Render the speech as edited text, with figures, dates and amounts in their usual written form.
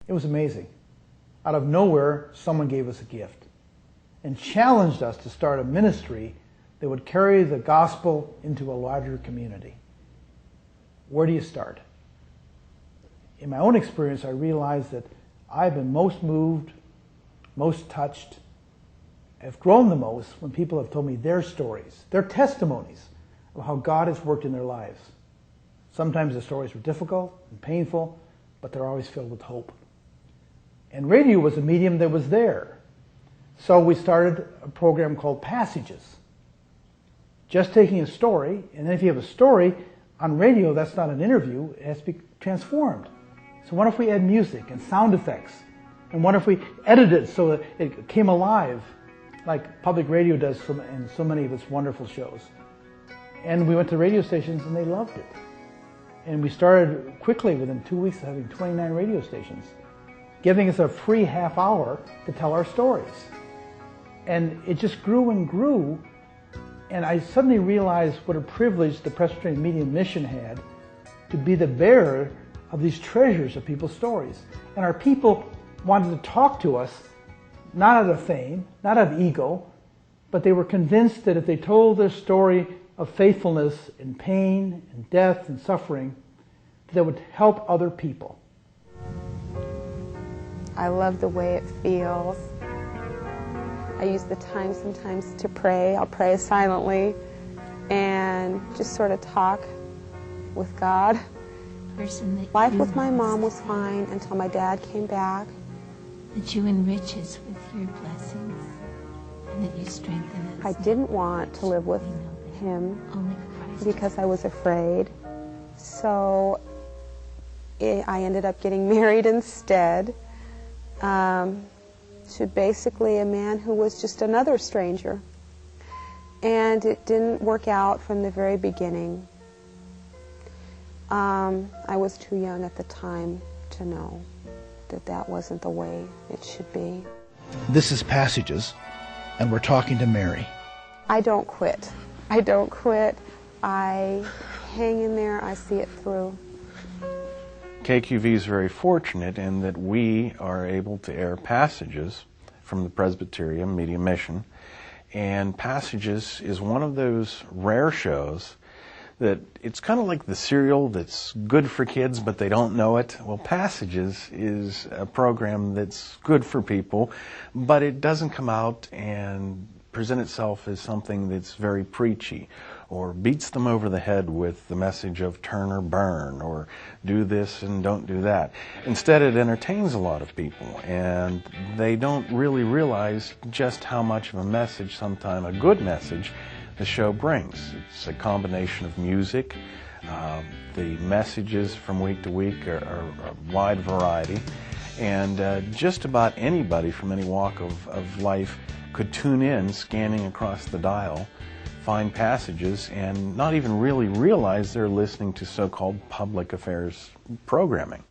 It was amazing. Out of nowhere, someone gave us a gift and challenged us to start a ministry that would carry the gospel into a larger community. Where do you start? In my own experience, I realized that I've been most moved, most touched, have grown the most when people have told me their stories, their testimonies of how God has worked in their lives. Sometimes the stories were difficult and painful, but they're always filled with hope. And radio was a medium that was there. So we started a program called Passages. Just taking a story, and then if you have a story on radio, that's not an interview, it has to be transformed. So what if we add music and sound effects? And what if we edit it so that it came alive, like public radio does in so many of its wonderful shows? And we went to radio stations and they loved it. And we started quickly, within 2 weeks, having 29 radio stations, giving us a free half hour to tell our stories. And it just grew and grew. And I suddenly realized what a privilege the Presbyterian Media Mission had to be the bearer of these treasures of people's stories. And our people wanted to talk to us, not out of fame, not out of ego, but they were convinced that if they told their story of faithfulness in pain and death and suffering, that would help other people. I love the way it feels. I use the time sometimes to pray. I'll pray silently and just sort of talk with God. Life with my mom was fine until my dad came back. That you enrich us with your blessings and that you strengthen us. I didn't want to live with him because I was afraid. So I ended up getting married instead to basically a man who was just another stranger. And it didn't work out from the very beginning. I was too young at the time to know that that wasn't the way it should be. This is Passages, and we're talking to Mary. I don't quit. I don't quit. I hang in there. I see it through. KQV is very fortunate in that we are able to air Passages from the Presbyterian Media Mission. And Passages is one of those rare shows that it's kind of like the cereal that's good for kids, but they don't know it. Well, Passages is a program that's good for people, but it doesn't come out and present itself as something that's very preachy or beats them over the head with the message of turn or burn or do this and don't do that. Instead, it entertains a lot of people, and they don't really realize just how much of a message, sometimes a good message, the show brings. It's a combination of music. The messages from week to week are a wide variety, and just about anybody from any walk of life could tune in, scanning across the dial, find Passages, and not even really realize they're listening to so-called public affairs programming.